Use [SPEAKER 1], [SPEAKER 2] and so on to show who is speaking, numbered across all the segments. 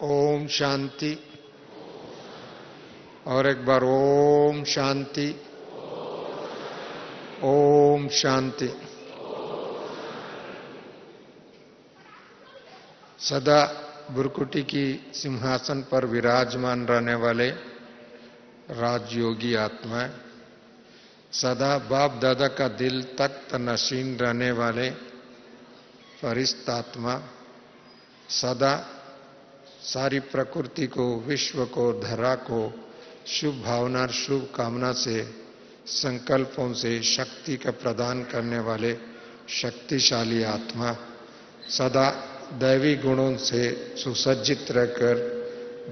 [SPEAKER 1] ओम शांति। और एक बार ओम शांति, ओम शांति। सदा बुरकुटी की सिंहासन पर विराजमान रहने वाले राजयोगी आत्मा, सदा बाप दादा का दिल तख्त नशीन रहने वाले फरिश्त आत्मा, सदा सारी प्रकृति को, विश्व को, धरा को शुभ भावना, शुभ कामना से, संकल्पों से शक्ति का प्रदान करने वाले शक्तिशाली आत्मा, सदा दैवी गुणों से सुसज्जित रहकर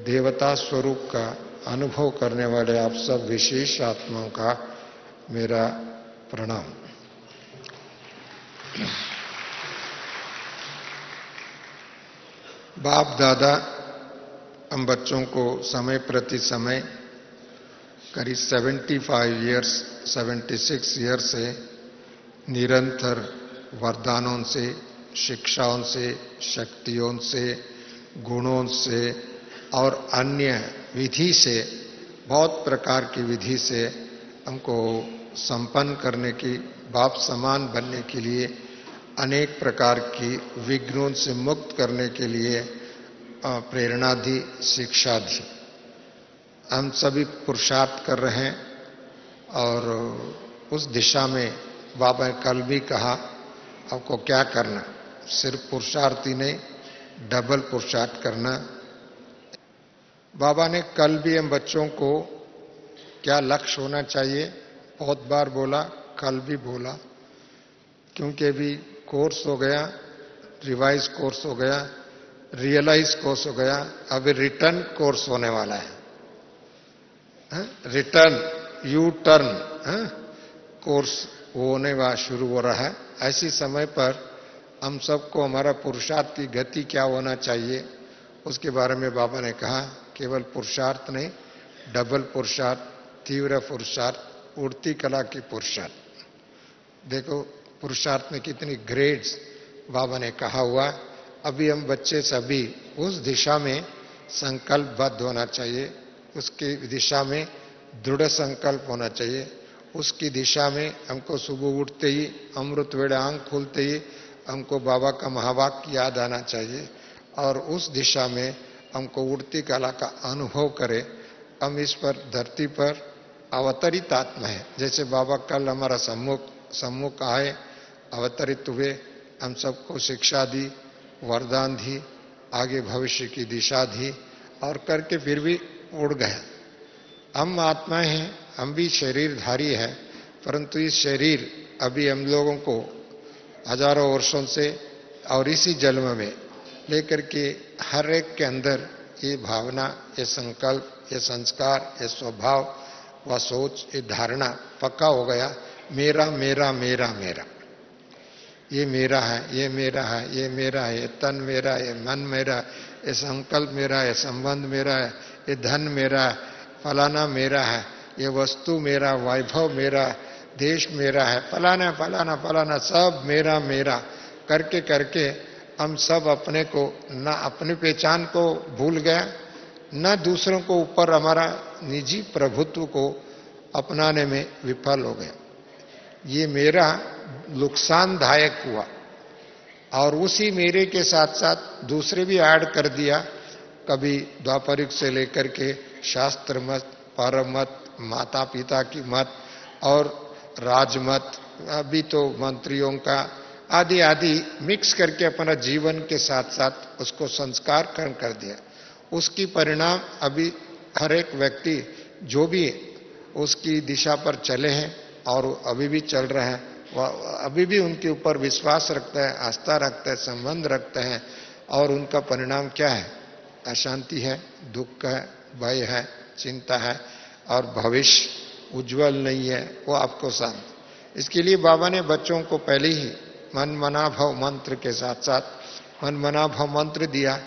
[SPEAKER 1] देवता स्वरूप का अनुभव करने वाले आप सब विशेष आत्माओं का मेरा प्रणाम। बाप दादा हम बच्चों को समय प्रति समय करीब 75 इयर्स, 76 इयर्स से निरंतर वरदानों से, शिक्षाओं से, शक्तियों से, गुणों से और अन्य विधि से, बहुत प्रकार की विधि से हमको संपन्न करने की, बाप समान बनने के लिए, अनेक प्रकार की विघ्नों से मुक्त करने के लिए प्रेरणा दी, शिक्षा दी। हम सभी पुरुषार्थ कर रहे हैं और उस दिशा में बाबा ने कल भी कहा आपको क्या करना, सिर्फ पुरुषार्थ ही नहीं, डबल पुरुषार्थ करना। बाबा ने कल भी हम बच्चों को क्या लक्ष्य होना चाहिए बहुत बार बोला, कल भी बोला, क्योंकि अभी कोर्स हो गया, रिवाइज कोर्स हो गया, रियलाइज कोर्स हो गया, अभी रिटर्न कोर्स होने वाला है। रिटर्न, यू टर्न कोर्स होने वाला शुरू हो रहा है। ऐसी समय पर हम सबको हमारा पुरुषार्थ की गति क्या होना चाहिए उसके बारे में बाबा ने कहा, केवल पुरुषार्थ नहीं, डबल पुरुषार्थ, तीव्र पुरुषार्थ, उड़ती कला की पुरुषार्थ। देखो पुरुषार्थ में कितनी ग्रेड्स बाबा ने कहा हुआ। अभी हम बच्चे सभी उस दिशा में संकल्पबद्ध होना चाहिए, उसकी दिशा में दृढ़ संकल्प होना चाहिए। उसकी दिशा में हमको सुबह उठते ही, अमृत वेले आंख खोलते ही हमको बाबा का महावाक्य याद आना चाहिए और उस दिशा में हमको उड़ती कला का अनुभव करें। हम इस पर धरती पर अवतरित आत्मा है, जैसे बाबा कल हमारा सम्मुख आए, अवतरित हुए, हम सबको शिक्षा दी, वरदान दी, आगे भविष्य की दिशा दी और करके फिर भी उड़ गए। हम आत्माएं हैं, हम भी शरीरधारी है, परंतु इस शरीर अभी हम लोगों को हजारों वर्षों से और इसी जन्म में लेकर के हर एक के अंदर ये भावना, ये संकल्प, ये संस्कार, ये स्वभाव व सोच, ये धारणा पक्का हो गया, मेरा मेरा मेरा मेरा, ये मेरा है, ये मेरा है, ये मेरा है, ये तन मेरा, ये मन मेरा, ये संकल्प मेरा, ये संबंध मेरा है, ये धन मेरा है, फलाना मेरा है, ये वस्तु मेरा, वैभव मेरा, देश मेरा है, फलाना फलाना फलाना, सब मेरा मेरा करके करके हम सब अपने को, न अपनी पहचान को भूल गए, न दूसरों को ऊपर हमारा निजी प्रभुत्व को अपनाने में विफल हो गए। ये मेरा नुकसानदायक हुआ और उसी मेरे के साथ साथ दूसरे भी ऐड कर दिया। कभी द्वापरिक से लेकर के शास्त्र मत, परम मत, माता पिता की मत और राजमत, अभी तो मंत्रियों का आदि आदि मिक्स करके अपना जीवन के साथ साथ उसको संस्कार कर दिया। उसकी परिणाम अभी हर एक व्यक्ति जो भी उसकी दिशा पर चले हैं और अभी भी चल रहे हैं, वह अभी भी उनके ऊपर विश्वास रखता है, आस्था रखता है, संबंध रखते हैं और उनका परिणाम क्या है? अशांति है, दुख है, भय है, चिंता है और भविष्य उज्जवल नहीं है, वो आपको शांत। इसके लिए बाबा ने बच्चों को पहले ही मन मना भव मंत्र के साथ साथ मन मना भव मंत्र दिया।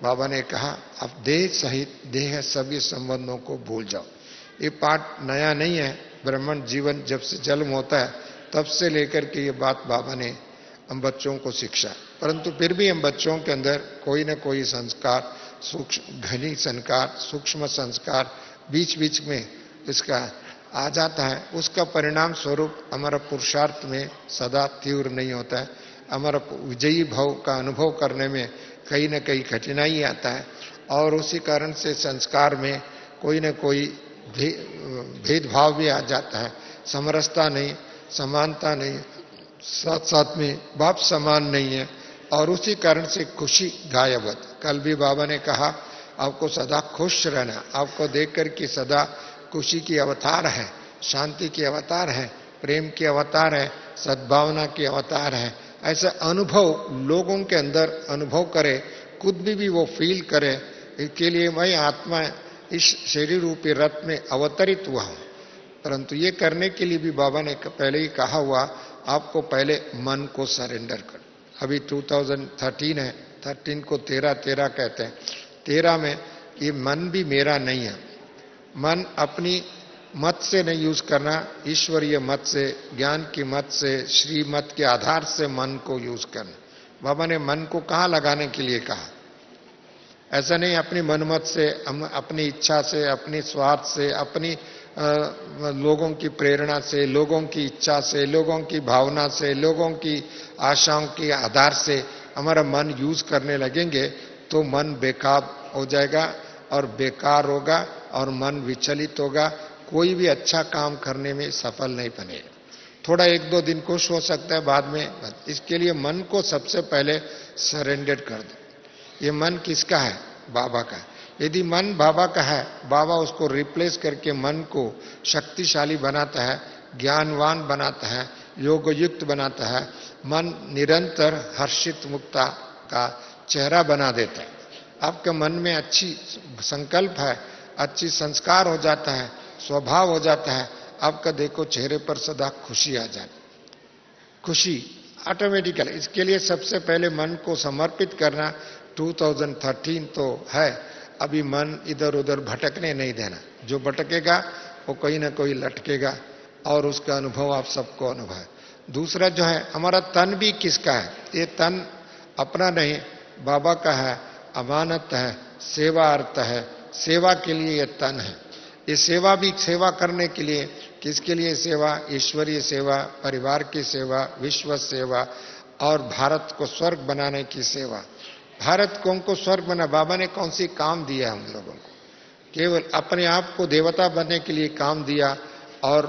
[SPEAKER 1] बाबा ने कहा आप देह सहित देह सभी संबंधों को भूल जाओ। ये पाठ नया नहीं है, ब्राह्मण जीवन जब से जन्म होता है तब से लेकर के ये बात बाबा ने हम बच्चों को शिक्षा, परंतु फिर भी हम बच्चों के अंदर कोई न कोई संस्कार, सूक्ष्म घनी संस्कार, सूक्ष्म संस्कार बीच बीच में इसका आ जाता है, उसका परिणाम स्वरूप हमारा पुरुषार्थ में सदा तीव्र नहीं होता है। हमारा विजयी भाव का अनुभव करने में कहीं न कहीं कठिनाई आता है और उसी कारण से संस्कार में कोई न कोई भेदभाव भी आ जाता है, समरसता नहीं, समानता नहीं, साथ साथ में बाप समान नहीं है और उसी कारण से खुशी गायब होती। कल भी बाबा ने कहा आपको सदा खुश रहना, आपको देखकर कि सदा खुशी की अवतार है, शांति की अवतार है, प्रेम की अवतार है, सद्भावना की अवतार है, ऐसा अनुभव लोगों के अंदर अनुभव करे, खुद भी वो फील करे। इसके लिए मैं आत्मा इस शरीर रूपी रथ में अवतरित हुआ हूं। परंतु ये करने के लिए भी बाबा ने पहले ही कहा हुआ, आपको पहले मन को सरेंडर कर। अभी 2013 है, 13 को 13 कहते हैं। 13 में ये मन भी मेरा नहीं है, मन अपनी मत से नहीं यूज करना, ईश्वरीय मत से, ज्ञान की मत से, श्री मत के आधार से मन को यूज करना। बाबा ने मन को कहाँ लगाने के लिए कहा? ऐसा नहीं अपनी मनमत से, अपनी इच्छा से, अपनी स्वार्थ से, अपनी लोगों की प्रेरणा से, लोगों की इच्छा से, लोगों की भावना से, लोगों की आशाओं के आधार से हमारा मन यूज करने लगेंगे तो मन बेकाब हो जाएगा और बेकार होगा और मन विचलित होगा, कोई भी अच्छा काम करने में सफल नहीं बनेगा। थोड़ा 1-2 दिन खुश हो सकता है, बाद में। इसके लिए मन को सबसे पहले सरेंडर कर दो। ये मन किसका है? बाबा का। यदि मन बाबा का है, बाबा उसको रिप्लेस करके मन को शक्तिशाली बनाता है, ज्ञानवान बनाता है, योग युक्त बनाता है, मन निरंतर हर्षित मुक्ता का चेहरा बना देता है। आपके मन में अच्छी संकल्प है, अच्छी संस्कार हो जाता है, स्वभाव हो जाता है, आपका देखो चेहरे पर सदा खुशी आ जाती, खुशी ऑटोमेटिकली। इसके लिए सबसे पहले मन को समर्पित करना। 2013 तो है, अभी मन इधर उधर भटकने नहीं देना। जो भटकेगा वो कहीं ना कोई लटकेगा और उसका अनुभव आप सबको अनुभव है। दूसरा जो है, हमारा तन भी किसका है? ये तन अपना नहीं, बाबा का है, अमानत है, सेवा अर्थ है, सेवा के लिए ये तन है। ये सेवा भी सेवा करने के लिए, किसके लिए सेवा? ईश्वरीय सेवा, परिवार की सेवा, विश्व सेवा और भारत को स्वर्ग बनाने की सेवा। भारत को हमको स्वर्ग बना, बाबा ने कौन सी काम दिया हम लोगों को? केवल अपने आप को देवता बनने के लिए काम दिया और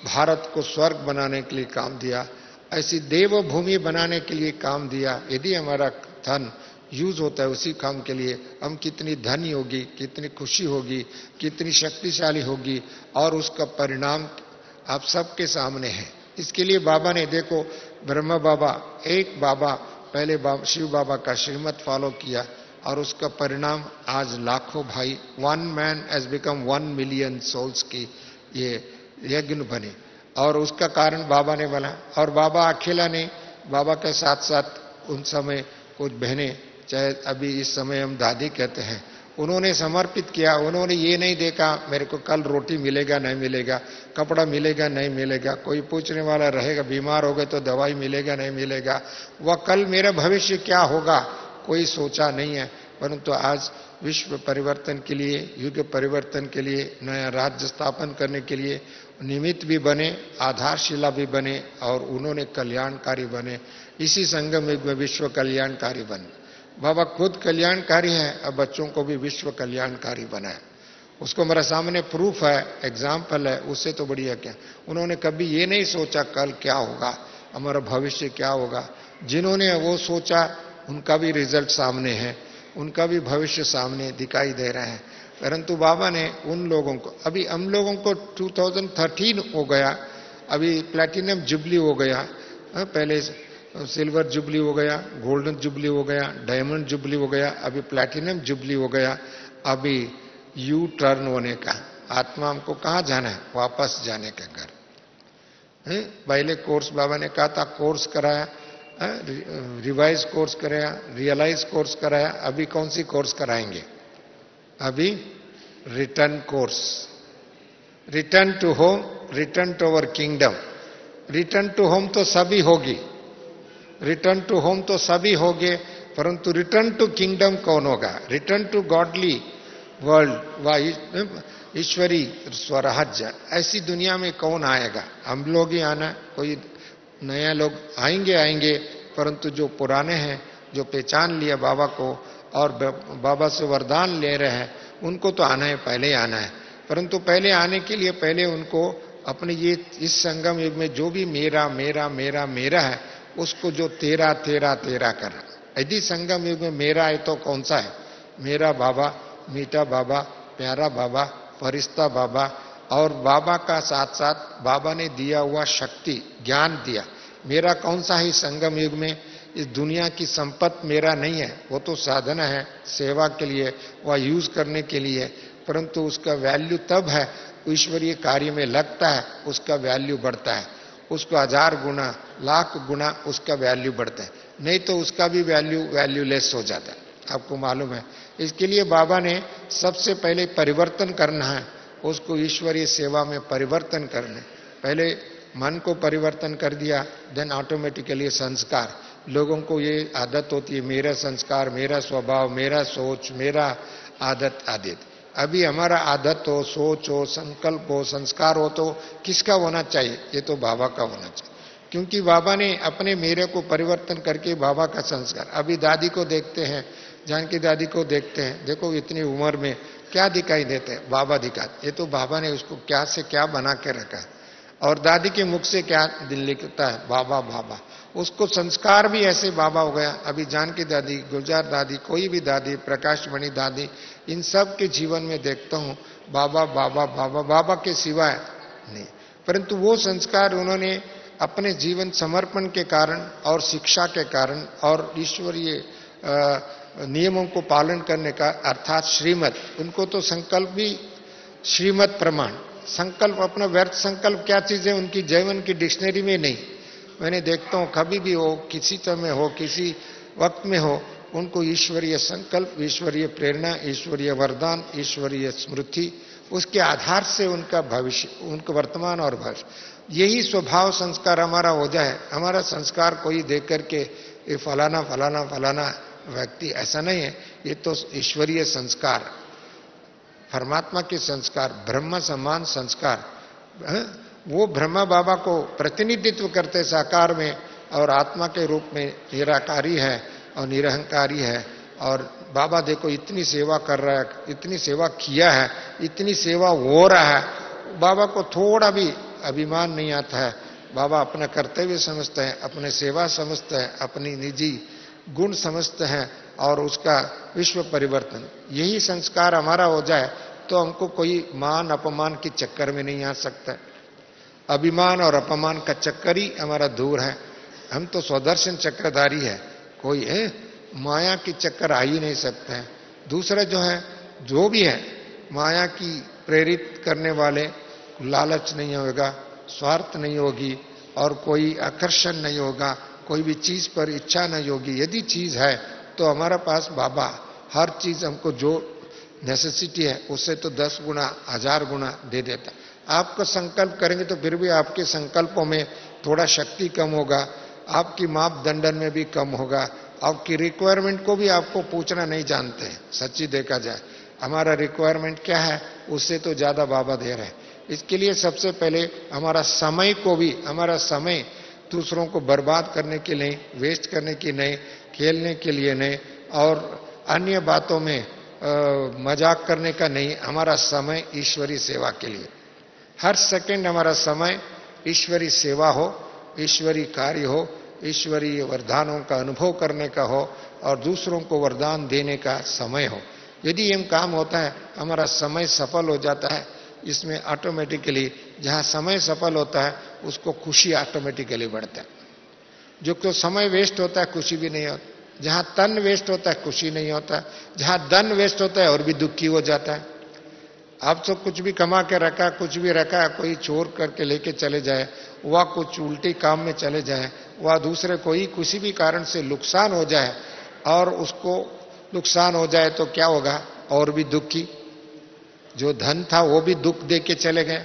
[SPEAKER 1] भारत को स्वर्ग बनाने के लिए काम दिया, ऐसी देवभूमि बनाने के लिए काम दिया। यदि हमारा धन यूज होता है उसी काम के लिए, हम कितनी धनी होगी, कितनी खुशी होगी, कितनी शक्तिशाली होगी और उसका परिणाम आप सबके सामने है। इसके लिए बाबा ने देखो, ब्रह्मा बाबा, एक बाबा पहले शिव बाबा का श्रीमत फॉलो किया और उसका परिणाम आज लाखों भाई, 1 man has become 1 million souls की ये यज्ञ बने और उसका कारण बाबा ने बना। और बाबा अकेला नहीं, बाबा के साथ साथ उन समय कुछ बहनें, चाहे अभी इस समय हम दादी कहते हैं, उन्होंने समर्पित किया। उन्होंने ये नहीं देखा मेरे को कल रोटी मिलेगा नहीं मिलेगा, कपड़ा मिलेगा नहीं मिलेगा, कोई पूछने वाला रहेगा, बीमार हो गए तो दवाई मिलेगा नहीं मिलेगा, वह कल मेरा भविष्य क्या होगा कोई सोचा नहीं है। परंतु आज विश्व परिवर्तन के लिए, युग परिवर्तन के लिए, नया राज्य स्थापन करने के लिए निमित्त भी बने, आधारशिला भी बने और उन्होंने कल्याणकारी बने। इसी संगम युग में विश्व कल्याणकारी बने। बाबा खुद कल्याणकारी है, अब बच्चों को भी विश्व कल्याणकारी बनाए। उसको मेरे सामने प्रूफ है, एग्जाम्पल है, उससे तो बढ़िया क्या। उन्होंने कभी ये नहीं सोचा कल क्या होगा, हमारा भविष्य क्या होगा। जिन्होंने वो सोचा उनका भी रिजल्ट सामने है, उनका भी भविष्य सामने दिखाई दे रहा है। परंतु बाबा ने उन लोगों को, अभी हम लोगों को 2013 हो गया, अभी प्लैटिनम जुबली हो गया, पहले सिल्वर जुबली हो गया, गोल्डन जुबली हो गया, डायमंड जुबली हो गया, अभी प्लैटिनम जुबली हो गया। अभी यू टर्न होने का, आत्मा हमको कहाँ जाना है? वापस जाने का घर। पहले कोर्स बाबा ने कहा था, कोर्स कराया, रिवाइज कोर्स कराया, रियलाइज कोर्स कराया, अभी कौन सी कोर्स कराएंगे? अभी return course, return to home, return to our kingdom. Return to home तो सभी होगी, रिटर्न टू होम तो सभी होंगे, परंतु रिटर्न टू किंगडम कौन होगा, रिटर्न टू गॉडली वर्ल्ड व ईश्वरी स्वराज्य, ऐसी दुनिया में कौन आएगा? हम लोग ही आना, कोई नया लोग आएंगे, परंतु जो पुराने हैं, जो पहचान लिया बाबा को और बाबा से वरदान ले रहे हैं, उनको तो आना है, पहले ही आना है। परंतु पहले आने के लिए पहले उनको अपने ये इस संगम युग में जो भी मेरा मेरा मेरा मेरा है, उसको जो तेरा तेरा तेरा करना। यदि संगम युग में मेरा है तो कौन सा है? मेरा बाबा, मीठा बाबा, प्यारा बाबा, फरिश्ता बाबा, और बाबा का साथ साथ बाबा ने दिया हुआ शक्ति, ज्ञान दिया। मेरा कौन सा है इस संगम युग में? इस दुनिया की संपत्ति मेरा नहीं है, वो तो साधन है सेवा के लिए, वह यूज करने के लिए, परंतु उसका वैल्यू तब है ईश्वरीय कार्य में लगता है, उसका वैल्यू बढ़ता है, उसको 1000 गुना, लाख गुना उसका वैल्यू बढ़ता है, नहीं तो उसका भी वैल्यूलेस हो जाता है। आपको मालूम है, इसके लिए बाबा ने सबसे पहले परिवर्तन करना है, उसको ईश्वरीय सेवा में परिवर्तन करने। पहले मन को परिवर्तन कर दिया, देन ऑटोमेटिकली संस्कार। लोगों को ये आदत होती है, मेरा संस्कार, मेरा स्वभाव, मेरा सोच, मेरा आदत आदि। अभी हमारा आदत हो, सोच हो, संकल्प हो, संस्कार हो तो किसका होना चाहिए? ये तो बाबा का होना चाहिए, क्योंकि बाबा ने अपने मेरे को परिवर्तन करके बाबा का संस्कार। अभी दादी को देखते हैं, जानकी दादी को देखते हैं, देखो इतनी उम्र में क्या दिखाई देते हैं? बाबा दिखाते। ये तो बाबा ने उसको क्या से क्या बना के रखा है, और दादी के मुख से क्या दिल लिखता है? बाबा बाबा। उसको संस्कार भी ऐसे बाबा हो गया। अभी जानकी दादी, गुलजार दादी, कोई भी दादी, प्रकाशमणि दादी, इन सब के जीवन में देखता हूँ बाबा बाबा बाबा, बाबा के सिवाय नहीं। परंतु वो संस्कार उन्होंने अपने जीवन समर्पण के कारण और शिक्षा के कारण और ईश्वरीय नियमों को पालन करने का, अर्थात श्रीमत, उनको तो संकल्प भी श्रीमत प्रमाण, संकल्प अपना व्यर्थ संकल्प क्या चीज है उनकी जीवन की डिक्शनरी में नहीं। मैंने देखता हूँ कभी भी हो, किसी समय हो, किसी वक्त में हो, उनको ईश्वरीय संकल्प, ईश्वरीय प्रेरणा, ईश्वरीय वरदान, ईश्वरीय स्मृति, उसके आधार से उनका भविष्य, उनका वर्तमान और भविष्य, यही स्वभाव संस्कार हमारा हो जाए। हमारा संस्कार कोई देख करके ये फलाना फलाना फलाना व्यक्ति, ऐसा नहीं है। ये तो ईश्वरीय संस्कार, परमात्मा के संस्कार, ब्रह्म समान संस्कार, वो ब्रह्मा बाबा को प्रतिनिधित्व करते साकार में, और आत्मा के रूप में निराकारी है और निरहंकारी है। और बाबा देखो इतनी सेवा कर रहा है, इतनी सेवा किया है, इतनी सेवा हो रहा है, बाबा को थोड़ा भी अभिमान नहीं आता है। बाबा अपना कर्तव्य समझते हैं, अपने सेवा समझते हैं, अपनी निजी गुण समझते हैं, और उसका विश्व परिवर्तन, यही संस्कार हमारा हो जाए तो हमको कोई मान अपमान के चक्कर में नहीं आ सकता। अभिमान और अपमान का चक्कर ही हमारा दूर है। हम तो स्वदर्शन चक्रधारी है, कोई है माया की चक्कर आ ही नहीं सकते हैं। दूसरा जो है, जो भी है माया की प्रेरित करने वाले, लालच नहीं होगा, स्वार्थ नहीं होगी, और कोई आकर्षण नहीं होगा, कोई भी चीज पर इच्छा नहीं होगी। यदि चीज है तो हमारा पास बाबा हर चीज हमको जो नेसेसिटी है उससे तो 10 गुना 1000 गुना दे देता। आपका संकल्प करेंगे तो फिर भी आपके संकल्पों में थोड़ा शक्ति कम होगा, आपकी मापदंडन में भी कम होगा, आपकी रिक्वायरमेंट को भी आपको पूछना नहीं जानते हैं। सच्ची देखा जाए हमारा रिक्वायरमेंट क्या है, उससे तो ज्यादा बाबा दे रहे हैं। इसके लिए सबसे पहले हमारा समय को भी, हमारा समय दूसरों को बर्बाद करने के लिए, वेस्ट करने की नहीं, खेलने के लिए नहीं, और अन्य बातों में मजाक करने का नहीं। हमारा समय ईश्वरीय सेवा के लिए, हर सेकंड हमारा समय ईश्वरीय सेवा हो, ईश्वरीय कार्य हो, ईश्वरीय वरदानों का अनुभव करने का हो, और दूसरों को वरदान देने का समय हो। यदि ये काम होता है, हमारा समय सफल हो जाता है। इसमें ऑटोमेटिकली जहां समय सफल होता है उसको खुशी ऑटोमेटिकली बढ़ता है। जो को समय वेस्ट होता है खुशी भी नहीं होती, जहां तन वेस्ट होता है खुशी नहीं होता, जहां धन वेस्ट होता है और भी दुखी हो जाता है। आप तो कुछ भी कमा के रखा, कुछ भी रखा, कोई चोर करके लेके चले जाए, वह कुछ उल्टी काम में चले जाए, वह दूसरे कोई किसी भी कारण से नुकसान हो जाए, और उसको नुकसान हो जाए तो क्या होगा, और भी दुखी। जो धन था वो भी दुख दे के चले गए,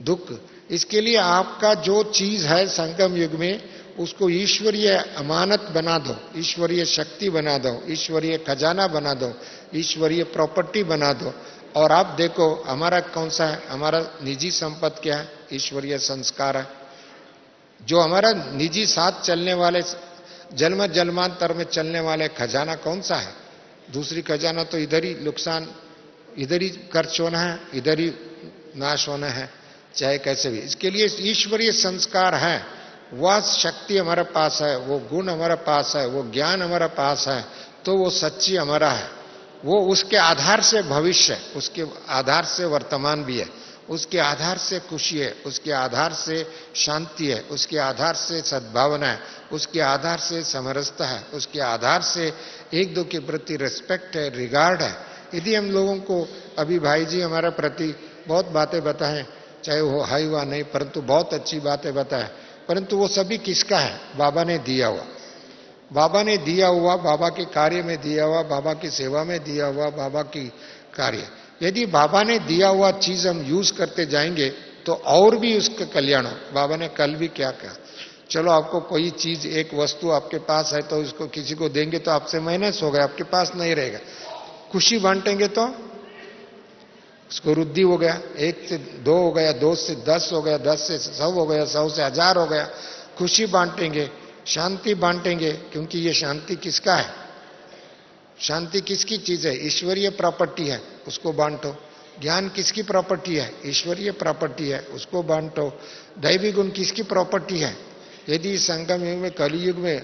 [SPEAKER 1] दुख। इसके लिए आपका जो चीज है संगम युग में, उसको ईश्वरीय अमानत बना दो, ईश्वरीय शक्ति बना दो, ईश्वरीय खजाना बना दो, ईश्वरीय प्रॉपर्टी बना दो। और आप देखो हमारा कौन सा है, हमारा निजी संपत्ति क्या है? ईश्वरीय संस्कार है। जो हमारा निजी साथ चलने वाले जन्म जन्मांतर में चलने वाले खजाना कौन सा है? दूसरी खजाना तो इधर ही नुकसान, इधर ही खर्च होना है, इधर ही नाश होना है, चाहे कैसे भी। इसके लिए ईश्वरीय संस्कार है, वह शक्ति हमारे पास है, वो गुण हमारे पास है, वो ज्ञान हमारे पास है, तो वो सच्ची हमारा है। वो उसके आधार से भविष्य है, उसके आधार से वर्तमान भी है, उसके आधार से खुशी है, उसके आधार से शांति है, उसके आधार से सद्भावना है, उसके आधार से समरसता है, उसके आधार से एक दो के प्रति रिस्पेक्ट है, रिगार्ड है। यदि हम लोगों को अभी भाई जी हमारे प्रति बहुत बातें बताएं, चाहे वो है हुआ नहीं, परंतु बहुत अच्छी बातें बताएं, परंतु वो सभी किसका है? बाबा ने दिया हुआ, बाबा ने दिया हुआ, बाबा के कार्य में दिया हुआ, बाबा की सेवा में दिया हुआ, बाबा की कार्य। यदि बाबा ने दिया हुआ चीज हम यूज करते जाएंगे तो और भी उसका कल्याण हो। बाबा ने कल भी क्या कहा, चलो आपको कोई चीज, एक वस्तु आपके पास है तो उसको किसी को देंगे तो आपसे माइनस हो गया, आपके पास नहीं रहेगा। खुशी बांटेंगे तो उसको वृद्धि हो गया, 1 से 2 हो गया, 2 से 10 हो गया, 10 से 100 हो गया, 100 से 1000 हो गया। खुशी बांटेंगे, शांति बांटेंगे, क्योंकि ये शांति किसका है? शांति किसकी चीज है? ईश्वरीय प्रॉपर्टी है, उसको बांटो। ज्ञान किसकी प्रॉपर्टी है? ईश्वरीय प्रॉपर्टी है, उसको बांटो। दैवी गुण किसकी प्रॉपर्टी है? यदि संगम युग में, कलयुग में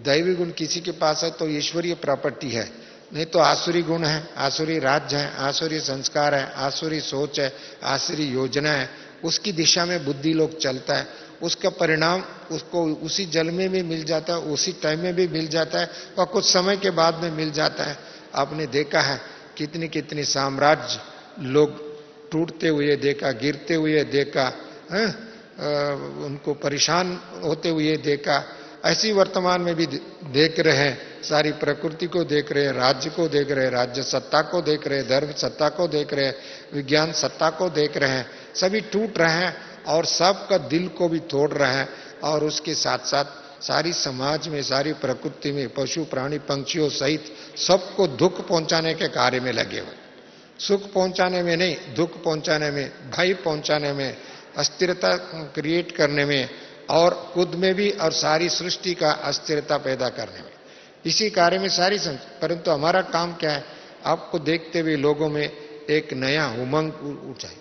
[SPEAKER 1] दैवी गुण किसी के पास है तो ईश्वरीय प्रॉपर्टी है, नहीं तो आसुरी गुण है, आसुरी राज्य है, आसुरी संस्कार है, आसुरी सोच है, आसुरी योजना है। उसकी दिशा में बुद्धि लोग चलता है, उसका परिणाम उसको उसी जल में भी मिल जाता है, उसी टाइम में भी मिल जाता है, और कुछ समय के बाद में मिल जाता है। आपने देखा है कितनी कितनी साम्राज्य लोग टूटते हुए देखा, गिरते हुए देखा है, उनको परेशान होते हुए देखा। ऐसी वर्तमान में भी देख रहे हैं, सारी प्रकृति को देख रहे हैं, राज्य को देख रहे हैं, राज्य सत्ता को देख रहे हैं, धर्म सत्ता को देख रहे हैं, विज्ञान सत्ता को देख रहे हैं। सभी टूट रहे हैं और सबका दिल को भी तोड़ रहे हैं, और उसके साथ साथ सारी समाज में, सारी प्रकृति में, पशु प्राणी पंक्षियों सहित सबको दुख पहुंचाने के कार्य में लगे हुए। सुख पहुंचाने में नहीं, दुख पहुंचाने में, भय पहुंचाने में, अस्थिरता क्रिएट करने में, और खुद में भी और सारी सृष्टि का अस्थिरता पैदा करने में, इसी कार्य में सारी परंतु हमारा काम क्या है? आपको देखते हुए लोगों में एक नया उमंग उठाए,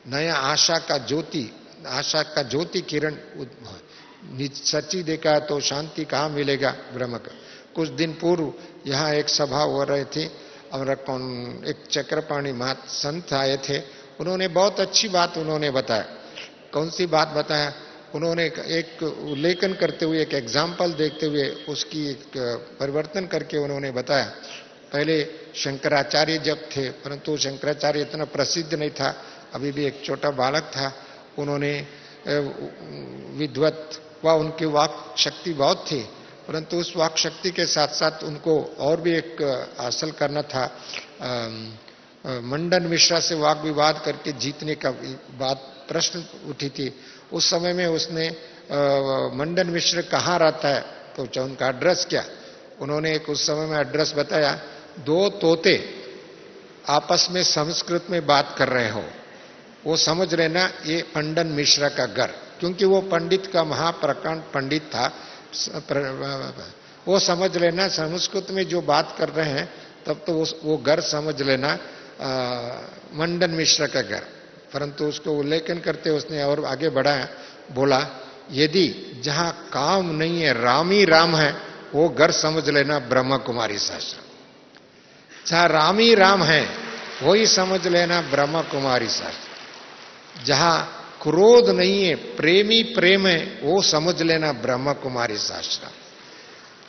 [SPEAKER 1] नया आशा का ज्योति किरण। सच्ची देखा तो शांति कहाँ मिलेगा? ब्रह्म का। कुछ दिन पूर्व यहाँ एक सभा हो रहे थे, और एक चक्रपाणी मात संत आए थे, उन्होंने बहुत अच्छी बात उन्होंने बताया। कौन सी बात बताया? उन्होंने एक उल्लेखन करते हुए, एक एग्जाम्पल देखते हुए उसकी एक परिवर्तन करके उन्होंने बताया। पहले शंकराचार्य जब थे, परंतु शंकराचार्य इतना प्रसिद्ध नहीं था, अभी भी एक छोटा बालक था। उन्होंने विद्वत व उनकी वाक शक्ति बहुत थी, परंतु उस वाक शक्ति के साथ साथ उनको और भी एक हासिल करना था। मंडन मिश्रा से वाक विवाद करके जीतने का बात प्रश्न उठी थी। उस समय में उसने मंडन मिश्र कहाँ रहता है पूछा, उनका एड्रेस क्या? उन्होंने एक उस समय में एड्रेस बताया, 2 तोते आपस में संस्कृत में बात कर रहे हो, वो समझ लेना ये मंडन मिश्रा का घर, क्योंकि वो पंडित का महाप्रकांड पंडित था। वो समझ लेना संस्कृत में जो बात कर रहे हैं, तब तो वो घर समझ लेना मंडन मिश्रा का घर। परंतु उसको उल्लेखन करते उसने और आगे बढ़ाया, बोला यदि जहां काम नहीं है, राम ही राम है, वो घर समझ लेना ब्रह्म कुमारी शास्त्र। जहां राम ही राम है वही समझ लेना ब्रह्म कुमारी शास्त्र। जहां क्रोध नहीं है, प्रेमी प्रेम है, वो समझ लेना ब्रह्म कुमारी शास्त्र।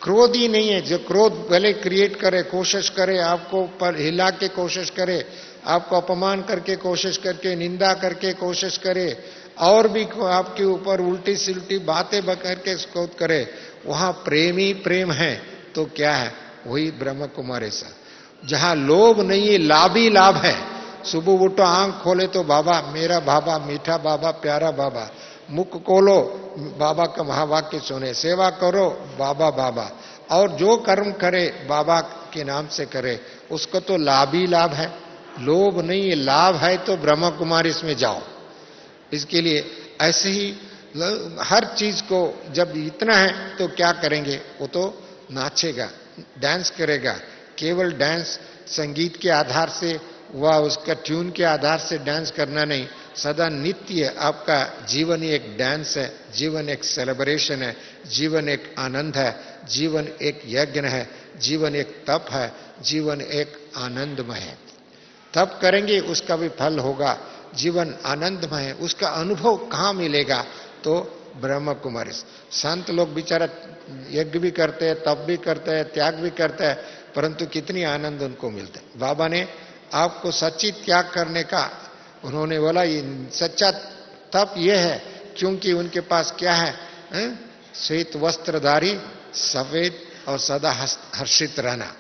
[SPEAKER 1] क्रोध ही नहीं है, जो क्रोध भले क्रिएट करे, कोशिश करे, आपको पर हिला के कोशिश करे, आपको अपमान करके कोशिश करके, निंदा करके कोशिश करे, और भी आपके ऊपर उल्टी सिल्टी बातें करके क्रोध करे, वहां प्रेमी प्रेम है तो क्या है? वही ब्रह्म कुमारी सा। जहां लोभ नहीं है, लाभ ही लाभ है। सुबह उठो, आंख खोले तो बाबा, मेरा बाबा, मीठा बाबा, प्यारा बाबा, मुख खोलो, बाबा का महावाक्य सुने, सेवा करो, बाबा बाबा, और जो कर्म करे बाबा के नाम से करे, उसको तो लाभ ही लाभ है, लोभ नहीं है, लाभ है। तो ब्रह्म कुमारी इसमें जाओ। इसके लिए ऐसे ही हर चीज को जब इतना है तो क्या करेंगे, वो तो नाचेगा, डांस करेगा। केवल डांस संगीत के आधार से व उसका ट्यून के आधार से डांस करना नहीं, सदा नित्य आपका जीवन ही एक डांस है, जीवन एक सेलिब्रेशन है, जीवन एक आनंद है, जीवन एक यज्ञ है, जीवन एक तप है, जीवन एक आनंदमय है। तप करेंगे उसका भी फल होगा, जीवन आनंदमय है, उसका अनुभव कहाँ मिलेगा, तो ब्रह्म कुमारी। संत लोग बेचारा यज्ञ भी करते हैं, तप भी करते हैं, त्याग भी करते हैं, परंतु कितनी आनंद उनको मिलता है। बाबा ने आपको सच्ची त्याग करने का, उन्होंने बोला ये सच्चा तप ये है, क्योंकि उनके पास क्या है, श्वेत वस्त्रधारी, सफेद और सदा हर्षित रहना,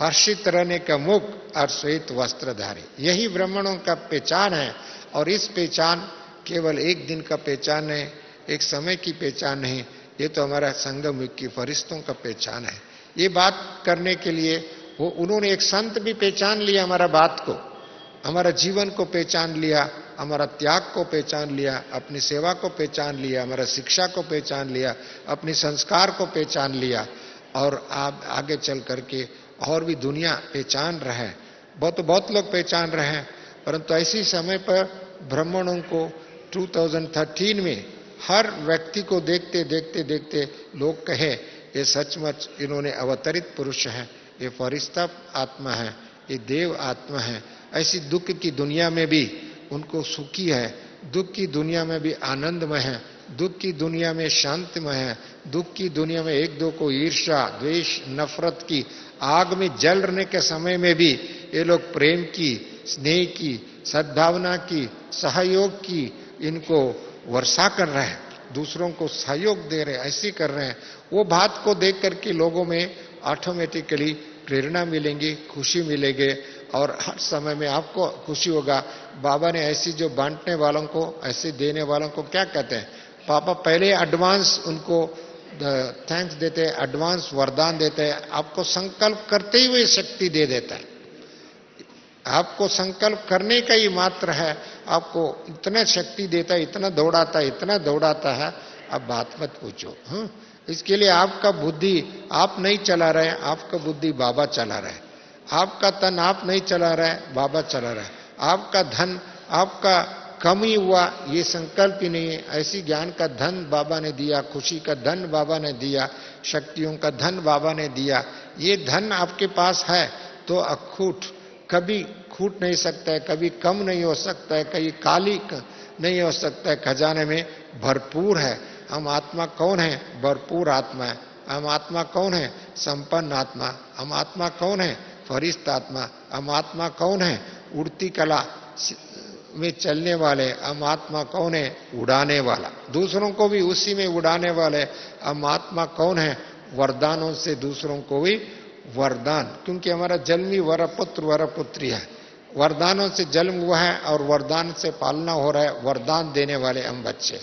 [SPEAKER 1] हर्षित रहने का मुख और श्वेत वस्त्रधारी, यही ब्राह्मणों का पहचान है। और इस पहचान केवल एक दिन का पहचान है, एक समय की पहचान नहीं, ये तो हमारा संगम युग की फरिश्तों का पहचान है। ये बात करने के लिए वो उन्होंने एक संत भी पहचान लिया, हमारा बात को, हमारा जीवन को पहचान लिया, हमारा त्याग को पहचान लिया, अपनी सेवा को पहचान लिया, हमारा शिक्षा को पहचान लिया, अपनी संस्कार को पहचान लिया, और आप आगे चल करके और भी दुनिया पहचान रहे हैं, बहुत लोग पहचान रहे हैं। परंतु ऐसी समय पर ब्राह्मणों को 2013 में हर व्यक्ति को देखते देखते देखते लोग कहे ये सचमुच इन्होंने अवतरित पुरुष है, ये फरिश्ता आत्मा है, ये देव आत्मा है। ऐसी दुख की दुनिया में भी उनको सुखी है, दुख की दुनिया में भी आनंदमय है, दुख की दुनिया में शांतिमय है, दुख की दुनिया में एक दो को ईर्ष्या, द्वेष, नफरत की आग में जलने के समय में भी ये लोग प्रेम की, स्नेह की, सद्भावना की, सहयोग की इनको वर्षा कर रहे हैं, दूसरों को सहयोग दे रहे हैं, ऐसी कर रहे हैं। वो बात को देख करके लोगों में ऑटोमेटिकली प्रेरणा मिलेंगी, खुशी मिलेगी, और हर समय में आपको खुशी होगा। बाबा ने ऐसी जो बांटने वालों को, ऐसे देने वालों को क्या कहते हैं, पापा पहले एडवांस उनको थैंक्स देते हैं, एडवांस वरदान देते हैं, आपको संकल्प करते ही हुए शक्ति दे देता है। आपको संकल्प करने का ही मात्र है, आपको इतना शक्ति देता है, इतना दौड़ाता है, अब बात मत पूछो। इसके लिए आपका बुद्धि आप नहीं चला रहे, आपका बुद्धि बाबा चला रहे, आपका तन आप नहीं चला रहे, बाबा चला रहे, आपका धन आपका कम ही हुआ, ये संकल्प ही नहीं है। ऐसी ज्ञान का धन बाबा ने दिया, खुशी का धन बाबा ने दिया, शक्तियों का धन बाबा ने दिया। ये धन आपके पास है तो अखूट, कभी खूट नहीं सकता है, कभी कम नहीं हो सकता है, कभी काली नहीं हो सकता है, खजाने में भरपूर है। हम आत्मा कौन है, भरपूर आत्मा है। हम आत्मा कौन है, संपन्न आत्मा। हम आत्मा कौन है, फरिश्त आत्मा। हम आत्मा कौन है, उड़ती कला में चलने वाले। हम आत्मा कौन है, उड़ाने वाला, दूसरों को भी उसी में उड़ाने वाले। हम आत्मा कौन है, वरदानों से दूसरों को भी वरदान, क्योंकि हमारा जन्म ही वरपुत्र वरपुत्री है, वरदानों से जन्म हुआ है और वरदान से पालना हो रहा है। वरदान देने वाले हम बच्चे,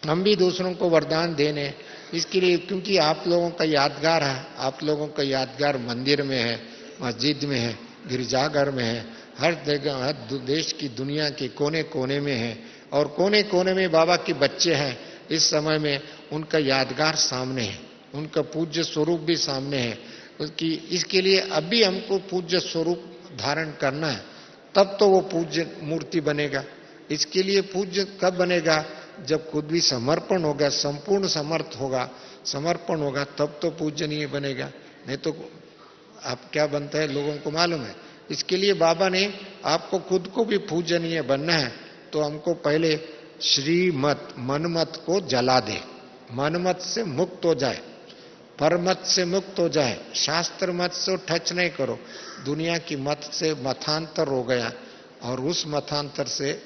[SPEAKER 1] हम भी दूसरों को वरदान देने, इसके लिए, क्योंकि आप लोगों का यादगार है, आप लोगों का यादगार मंदिर में है, मस्जिद में है, गिरजाघर में है, हर जगह, हर देश की दुनिया के कोने कोने में है, और कोने कोने में बाबा के बच्चे हैं। इस समय में उनका यादगार सामने है, उनका पूज्य स्वरूप भी सामने है। उसकी इसके लिए अभी हमको पूज्य स्वरूप धारण करना है, तब तो वो पूज्य मूर्ति बनेगा। इसके लिए पूज्य कब बनेगा, जब खुद भी समर्पण होगा, संपूर्ण समर्थ होगा, समर्पण होगा, तब तो पूजनीय बनेगा। नहीं तो आप क्या बनता है लोगों को मालूम है। इसके लिए बाबा ने आपको खुद को भी पूजनीय बनना है, तो हमको पहले श्रीमत मनमत को जला दे, मनमत से मुक्त हो जाए, परमत से मुक्त हो जाए, शास्त्र मत से टच नहीं करो, दुनिया की मत से मतांतर हो गया और उस मतांतर से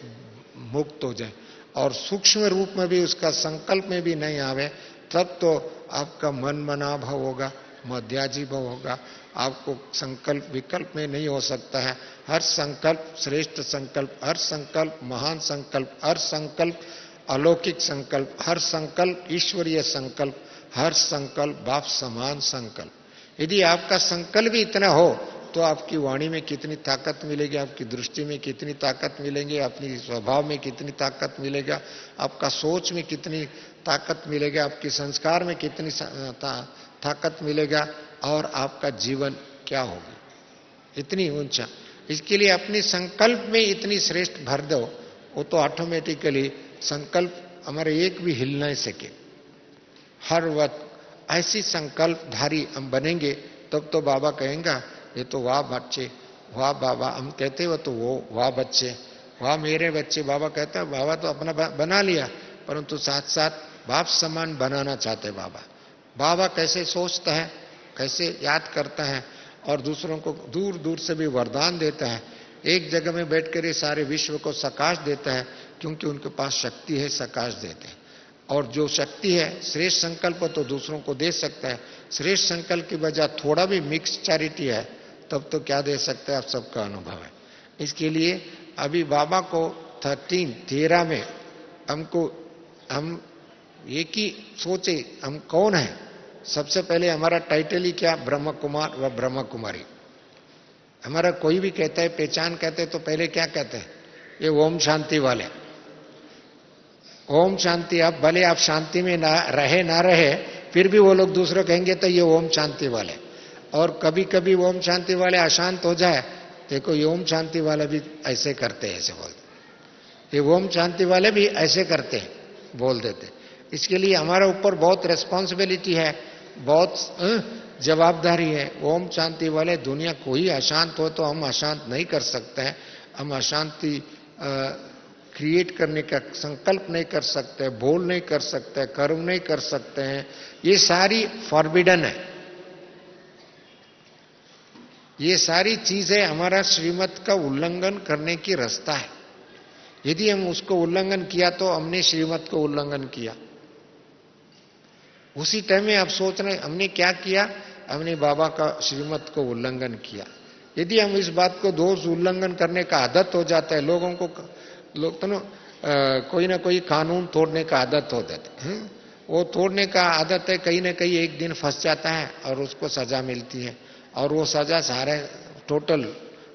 [SPEAKER 1] मुक्त हो जाए, और सूक्ष्म रूप में भी उसका संकल्प में भी नहीं आवे, तब तो आपका मन मना भाव होगा, मध्याजी भाव होगा। आपको संकल्प विकल्प में नहीं हो सकता है। हर संकल्प श्रेष्ठ संकल्प, हर संकल्प महान संकल्प, हर संकल्प अलौकिक संकल्प, हर संकल्प ईश्वरीय संकल्प, हर संकल्प बाप समान संकल्प। यदि आपका संकल्प भी इतना हो तो आपकी वाणी में कितनी ताकत मिलेगी, आपकी दृष्टि में कितनी ताकत मिलेगी, अपनी स्वभाव में कितनी ताकत मिलेगा, आपका सोच में कितनी ताकत मिलेगा, आपके संस्कार में कितनी ताकत मिलेगा, और आपका जीवन क्या होगा, इतनी ऊंचा। इसके लिए अपने संकल्प में इतनी श्रेष्ठ भर दो, वो तो ऑटोमेटिकली संकल्प हमारे एक भी हिल नहीं सके। हर वक्त ऐसी संकल्पधारी हम बनेंगे तब तो बाबा कहेंगे ये तो वाह बच्चे, वाह बाबा। हम कहते हो तो वो वाह बच्चे, वाह मेरे बच्चे। बाबा कहता है बाबा तो अपना बना लिया, परंतु साथ साथ बाप समान बनाना चाहते बाबा। बाबा कैसे सोचता है, कैसे याद करता है, और दूसरों को दूर दूर से भी वरदान देता है। एक जगह में बैठकर ये सारे विश्व को सकाश देता है, क्योंकि उनके पास शक्ति है, सकाश देते हैं। और जो शक्ति है, श्रेष्ठ संकल्प तो दूसरों को दे सकता है। श्रेष्ठ संकल्प की वजह थोड़ा भी मिक्स चैरिटी है, तब तो क्या दे सकते हैं, आप सबका अनुभव है। इसके लिए अभी बाबा को 13 में हमको, हम एक ही सोचे हम कौन है। सबसे पहले हमारा टाइटल ही क्या, ब्रह्म कुमार व ब्रह्म कुमारी। हमारा कोई भी कहता है, पहचान कहते हैं तो पहले क्या कहते हैं, ये ओम शांति वाले। ओम शांति, आप भले आप शांति में ना रहे, फिर भी वो लोग दूसरे कहेंगे तो ये ओम शांति वाले। और कभी कभी ओम शांति वाले अशांत हो जाए, देखो ये ओम शांति वाले भी ऐसे करते हैं, ऐसे बोलते, ये ओम शांति वाले भी ऐसे करते हैं, बोल देते। इसके लिए हमारे ऊपर बहुत रिस्पॉन्सिबिलिटी है, बहुत जवाबदारी है। ओम शांति वाले दुनिया कोई अशांत हो तो हम अशांत नहीं कर सकते हैं, हम अशांति क्रिएट करने का संकल्प नहीं कर सकते, बोल नहीं कर सकते, कर्म नहीं कर सकते हैं, ये सारी फॉरबिडन है। ये सारी चीजें हमारा श्रीमत का उल्लंघन करने की रास्ता है। यदि हम उसको उल्लंघन किया तो हमने श्रीमत को उल्लंघन किया। उसी टाइम में आप सोच रहे हमने क्या किया, हमने बाबा का श्रीमत को उल्लंघन किया। यदि हम इस बात को दोष उल्लंघन करने का आदत हो जाता है, लोगों को लोग तो कोई ना कोई कानून तोड़ने का आदत हो जाता है, वो तोड़ने का आदत है, कहीं ना कहीं एक दिन फंस जाता है और उसको सजा मिलती है। और वो सजा सारे टोटल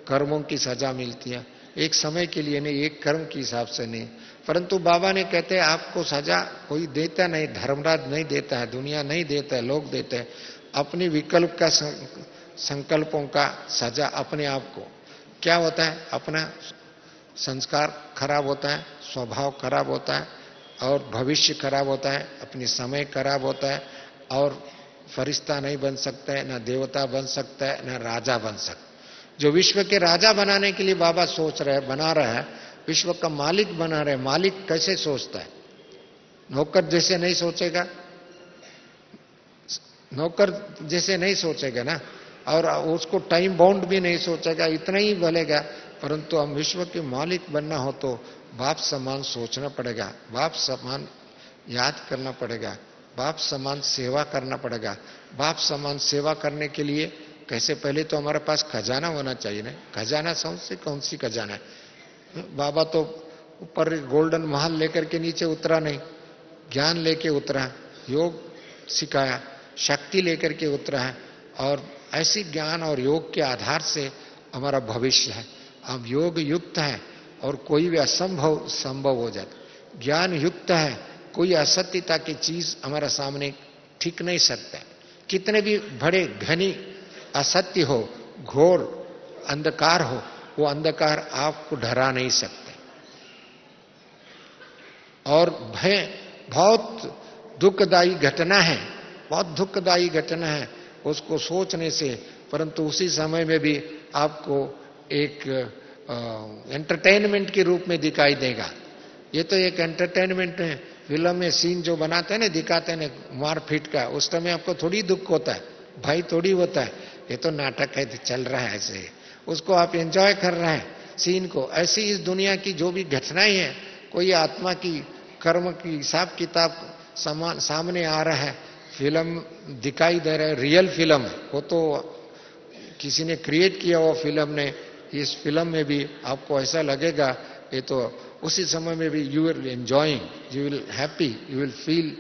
[SPEAKER 1] कर्मों की सजा मिलती है, एक समय के लिए नहीं, एक कर्म के हिसाब से नहीं। परंतु बाबा ने कहते हैं आपको सजा कोई देता नहीं, धर्मराज नहीं देता है, दुनिया नहीं देता है, लोग देते हैं। अपनी विकल्प का संकल्पों का सजा अपने आप को। क्या होता है, अपना संस्कार खराब होता है, स्वभाव खराब होता है, और भविष्य खराब होता है, अपनी समय खराब होता है, और फरिश्ता नहीं बन सकता है, ना देवता बन सकता है, ना राजा बन सकता है। जो विश्व के राजा बनाने के लिए बाबा सोच रहे हैं, बना रहा है, विश्व का मालिक बना रहे। मालिक कैसे सोचता है, नौकर जैसे नहीं सोचेगा, नौकर जैसे नहीं सोचेगा ना, और उसको टाइम बाउंड भी नहीं सोचेगा, इतना ही बोलेगा। परंतु हम विश्व के मालिक बनना हो तो बाप समान सोचना पड़ेगा, बाप समान याद करना पड़ेगा, बाप समान सेवा करना पड़ेगा। बाप समान सेवा करने के लिए कैसे, पहले तो हमारे पास खजाना होना चाहिए ना। खजाना सबसे कौन सी खजाना है, बाबा तो ऊपर गोल्डन महल लेकर के नीचे उतरा नहीं, ज्ञान लेके उतरा, योग सिखाया, शक्ति लेकर के उतरा है। और ऐसी ज्ञान और योग के आधार से हमारा भविष्य है। हम योग युक्त है और कोई भी असंभव संभव हो जाता। ज्ञान युक्त है, कोई असत्यता की चीज हमारा सामने ठीक नहीं सकता है। कितने भी बड़े घनी असत्य हो, घोर अंधकार हो, वो अंधकार आपको डरा नहीं सकते। और भय बहुत दुखदायी घटना है, बहुत दुखदायी घटना है उसको सोचने से। परंतु उसी समय में भी आपको एक एंटरटेनमेंट के रूप में दिखाई देगा। ये तो एक एंटरटेनमेंट है। फिल्म में सीन जो बनाते हैं ना, दिखाते हैं ना मारपीट का, उस समय आपको थोड़ी दुख होता है, भय थोड़ी होता है। ये तो नाटक है, चल रहा है ऐसे, उसको आप एंजॉय कर रहे हैं सीन को। ऐसी इस दुनिया की जो भी घटनाएं हैं, कोई आत्मा की कर्म की हिसाब किताब सामने आ रहा है, फिल्म दिखाई दे रहा है, रियल फिल्म है वो, तो किसी ने क्रिएट किया हुआ फिल्म ने। इस फिल्म में भी आपको ऐसा लगेगा ये तो उसी समय में भी you will enjoying, you will happy, you will feel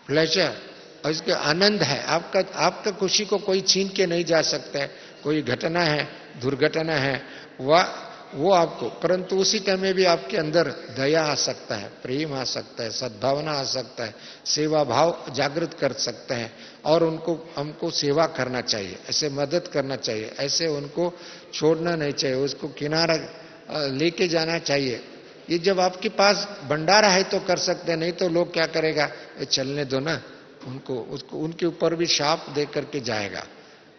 [SPEAKER 1] pleasure, और इसके आनंद है। आपका खुशी को कोई छीन के नहीं जा सकता है। कोई घटना है, दुर्घटना है, वो आपको, परंतु उसी टाइम में भी आपके अंदर दया आ सकता है, प्रेम आ सकता है, सद्भावना आ सकता है, सेवा भाव जागृत कर सकते हैं, और हमको सेवा करना चाहिए, ऐसे मदद करना चाहिए, ऐसे उनको छोड़ना नहीं चाहिए, उसको किनारा लेके जाना चाहिए। ये जब आपके पास भंडारा है तो कर सकते हैं, नहीं तो लोग क्या करेगा, ये चलने दो ना, उनके ऊपर भी शाप दे करके जाएगा।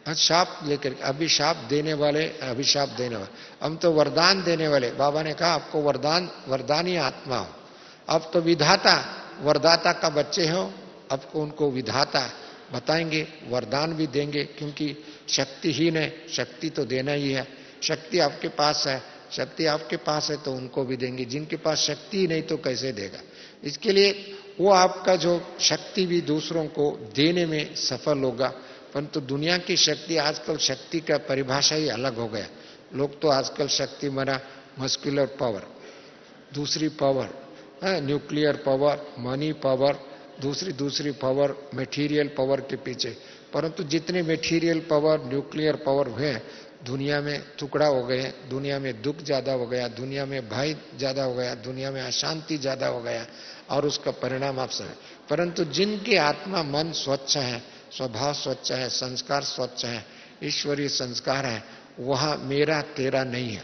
[SPEAKER 1] शाप लेकर, अभिशाप देने वाले, अभिशाप देने वाले, हम तो वरदान देने वाले। बाबा ने कहा आपको वरदानी आत्मा हो, अब तो विधाता वरदाता का बच्चे हो, आपको उनको विधाता बताएंगे, वरदान भी देंगे, क्योंकि शक्तिहीन है, शक्ति तो देना ही है। शक्ति आपके पास है, शक्ति आपके पास है तो उनको भी देंगे, जिनके पास शक्ति ही नहीं तो कैसे देगा। इसके लिए वो आपका जो शक्ति भी दूसरों को देने में सफल होगा। परंतु दुनिया की शक्ति, आजकल शक्ति का परिभाषा ही अलग हो गया। लोग तो आजकल शक्ति माना मस्कुलर पावर, दूसरी power, nuclear power, money power, दूसरी पावर, मटेरियल पावर के पीछे। परंतु जितने मटेरियल पावर, न्यूक्लियर पावर हुए दुनिया में टुकड़ा हो गए, दुनिया में दुख ज्यादा हो गया, दुनिया में भय ज्यादा हो गया, दुनिया में अशांति ज्यादा हो गया, और उसका परिणाम आप सब। परंतु जिनके आत्मा मन स्वच्छ है, स्वभाव स्वच्छ है, संस्कार स्वच्छ है, ईश्वरीय संस्कार है, वहां मेरा तेरा नहीं है।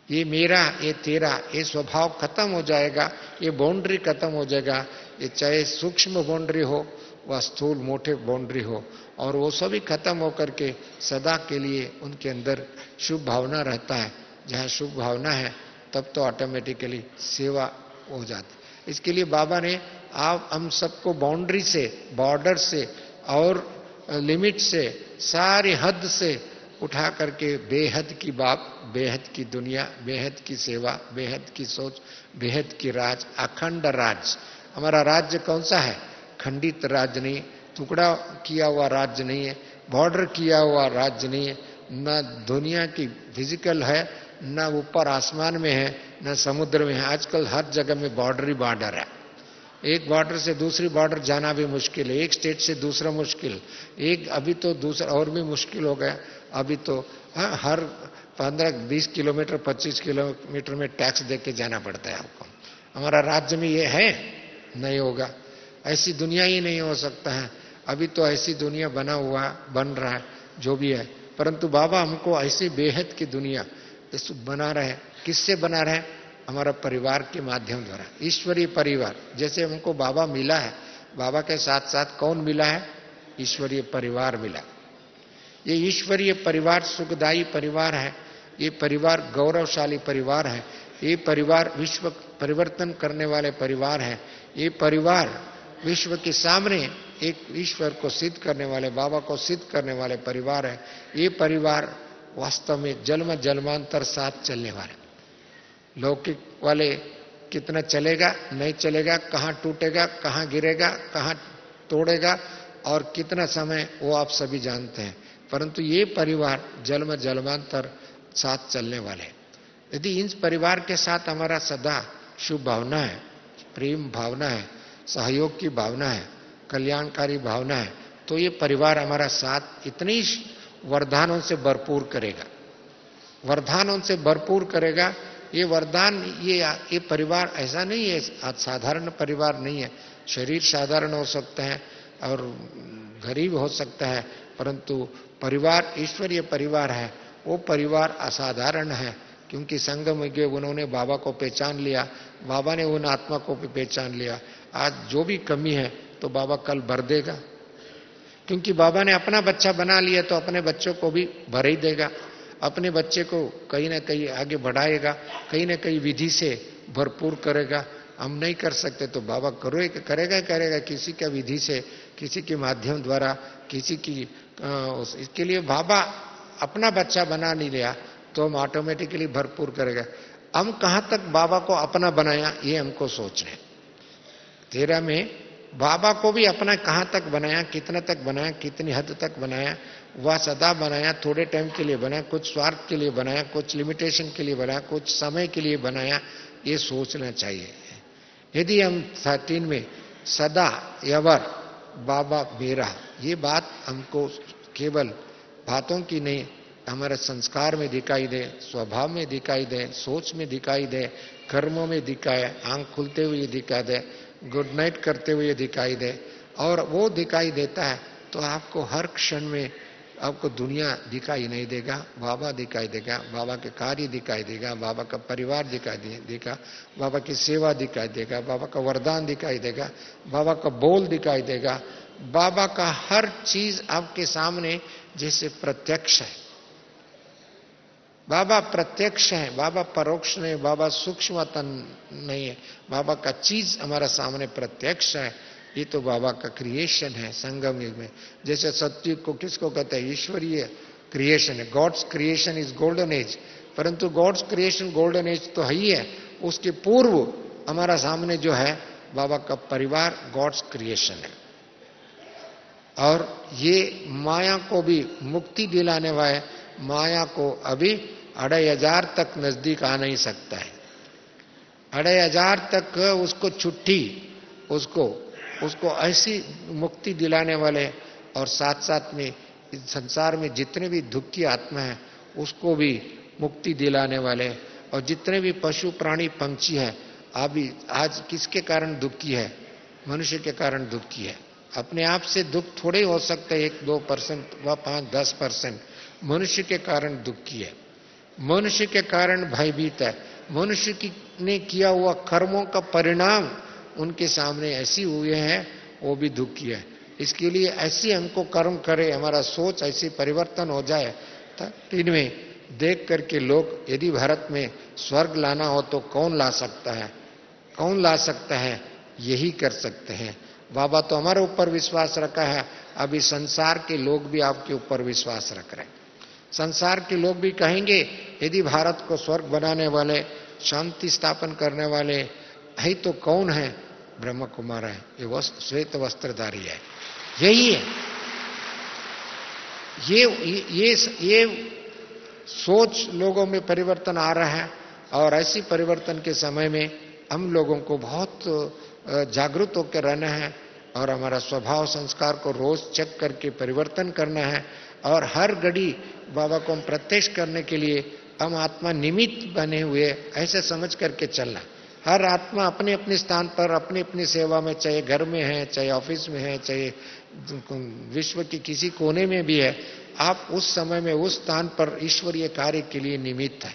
[SPEAKER 1] ये मेरा, ये तेरा, ये स्वभाव खत्म हो जाएगा, ये बाउंड्री खत्म हो जाएगा। ये चाहे सूक्ष्म बाउंड्री हो व स्थूल मोटे बाउंड्री हो, और वो सभी खत्म होकर के सदा के लिए उनके अंदर शुभ भावना रहता है। जहाँ शुभ भावना है तब तो ऑटोमेटिकली सेवा हो जाती। इसके लिए बाबा ने आप हम सबको बाउंड्री से, बॉर्डर से और लिमिट से, सारी हद से उठा करके बेहद की बात, बेहद की दुनिया, बेहद की सेवा, बेहद की सोच, बेहद की राज, अखंड राज। हमारा राज्य कौन सा है? खंडित राज्य नहीं, टुकड़ा किया हुआ राज्य नहीं है, बॉर्डर किया हुआ राज्य नहीं है, न दुनिया की फिजिकल है, न ऊपर आसमान में है, न समुद्र में है। आजकल हर जगह में बॉर्डर ही बॉर्डर है। एक बॉर्डर से दूसरी बॉर्डर जाना भी मुश्किल है, एक स्टेट से दूसरा मुश्किल, एक अभी तो दूसरा और भी मुश्किल हो गया। अभी तो हर 15-20 किलोमीटर 25 किलोमीटर में टैक्स देके जाना पड़ता है आपको। हमारा राज्य में ये है? नहीं होगा, ऐसी दुनिया ही नहीं हो सकता है। अभी तो ऐसी दुनिया बन रहा है जो भी है, परंतु बाबा हमको ऐसी बेहद की दुनिया बना रहे हैं। किससे बना रहे हैं? हमारा परिवार के माध्यम द्वारा, ईश्वरीय परिवार। जैसे हमको बाबा मिला है, बाबा के साथ साथ कौन मिला है? ईश्वरीय परिवार मिला। ये ईश्वरीय परिवार सुखदायी परिवार है, ये परिवार गौरवशाली परिवार है, ये परिवार विश्व परिवर्तन करने वाले परिवार है, ये परिवार विश्व के सामने एक ईश्वर को सिद्ध करने वाले, बाबा को सिद्ध करने वाले परिवार है। ये परिवार वास्तव में जन्म जन्मांतर साथ चलने वाले। लौकिक वाले कितना चलेगा नहीं चलेगा, कहाँ टूटेगा, कहाँ गिरेगा, कहाँ तोड़ेगा और कितना समय, वो आप सभी जानते हैं। परंतु ये परिवार जन्म जन्मांतर साथ चलने वाले। यदि इन परिवार के साथ हमारा सदा शुभ भावना है, प्रेम भावना है, सहयोग की भावना है, कल्याणकारी भावना है, तो ये परिवार हमारा साथ इतनी वरदानों से भरपूर करेगा, वरदानों से भरपूर करेगा। ये वरदान, ये परिवार ऐसा नहीं है, साधारण परिवार नहीं है। शरीर साधारण हो सकता है और गरीब हो सकता है, परंतु परिवार ईश्वरीय परिवार है, वो परिवार असाधारण है। क्योंकि संगम में उन्होंने बाबा को पहचान लिया, बाबा ने उन आत्मा को भी पहचान लिया। आज जो भी कमी है तो बाबा कल भर देगा, क्योंकि बाबा ने अपना बच्चा बना लिया तो अपने बच्चों को भी भर ही देगा, अपने बच्चे को कहीं ना कहीं आगे बढ़ाएगा, कहीं ना कहीं विधि से भरपूर करेगा। हम नहीं कर सकते तो बाबा करेगा ही करेगा, किसी का विधि से, किसी के माध्यम द्वारा, किसी की इसके लिए बाबा अपना बच्चा बना नहीं लिया तो हम ऑटोमेटिकली भरपूर करेगा। हम कहां तक बाबा को अपना बनाया ये हमको सोचना है। 13 में बाबा को भी अपना कहां तक बनाया, कितना तक बनाया, कितनी हद तक बनाया, वह सदा बनाया, थोड़े टाइम के लिए बनाया, कुछ स्वार्थ के लिए बनाया, कुछ लिमिटेशन के लिए बनाया, कुछ समय के लिए बनाया, ये सोचना चाहिए। यदि हम 13 में सदा एवर बाबा मेरा, ये बात हमको केवल बातों की नहीं, हमारे संस्कार में दिखाई दे, स्वभाव में दिखाई दे, सोच में दिखाई दे, कर्मों में दिखाए, आंख खुलते हुए दिखाई दे, गुड नाइट करते हुए दिखाई दे, और वो दिखाई देता है तो आपको हर क्षण में आपको दुनिया दिखाई नहीं देगा, बाबा दिखाई देगा, बाबा के कार्य दिखाई देगा, बाबा का परिवार दिखाई देगा, बाबा की सेवा दिखाई देगा, बाबा का वरदान दिखाई देगा, बाबा का बोल दिखाई देगा, बाबा का हर चीज आपके सामने जैसे प्रत्यक्ष है। बाबा प्रत्यक्ष है, बाबा परोक्ष नहीं, बाबा सूक्ष्मतन नहीं है, बाबा का चीज हमारा सामने प्रत्यक्ष है। ये तो बाबा का क्रिएशन है संगम युग में। जैसे सतयुग को किसको कहते हैं? ईश्वरीय क्रिएशन है। God's creation is golden age, परंतु गॉड्स क्रिएशन गोल्डन एज तो है ही है, उसके पूर्व हमारा सामने जो है बाबा का परिवार गॉड्स क्रिएशन है। और ये माया को भी मुक्ति दिलाने वाले, माया को अभी 2500 तक नजदीक आ नहीं सकता है। 2500 तक उसको छुट्टी, उसको ऐसी मुक्ति दिलाने वाले, और साथ साथ में इस संसार में जितने भी दुखी आत्मा है उसको भी मुक्ति दिलाने वाले, और जितने भी पशु प्राणी पंछी है अभी आज किसके कारण दुखी है? मनुष्य के कारण दुखी है। अपने आप से दुख थोड़े हो सकते 1-2% व 5-10%, मनुष्य के कारण दुखी है, मनुष्य के कारण भयभीत है, मनुष्य ने किया हुआ कर्मों का परिणाम उनके सामने ऐसी हुए हैं, वो भी दुखी है। इसके लिए ऐसे हमको कर्म करे, हमारा सोच ऐसी परिवर्तन हो जाए, इनमें देख करके लोग, यदि भारत में स्वर्ग लाना हो तो कौन ला सकता है? कौन ला सकता है? यही कर सकते हैं। बाबा तो हमारे ऊपर विश्वास रखा है, अभी संसार के लोग भी आपके ऊपर विश्वास रख रहे हैं। संसार के लोग भी कहेंगे यदि भारत को स्वर्ग बनाने वाले, शांति स्थापन करने वाले है तो कौन है? ब्रह्म कुमार है, ये श्वेत वस्त्रधारी है, यही है। ये सोच लोगों में परिवर्तन आ रहा है, और ऐसी परिवर्तन के समय में हम लोगों को बहुत जागरूक होकर रहना है, और हमारा स्वभाव संस्कार को रोज चेक करके परिवर्तन करना है, और हर घड़ी बाबा को हम प्रत्यक्ष करने के लिए हम आत्मा निमित्त बने हुए ऐसे समझ करके चलना। हर आत्मा अपने अपने स्थान पर अपनी अपनी सेवा में, चाहे घर में है, चाहे ऑफिस में है, चाहे विश्व के किसी कोने में भी है, आप उस समय में उस स्थान पर ईश्वरीय कार्य के लिए निमित्त है।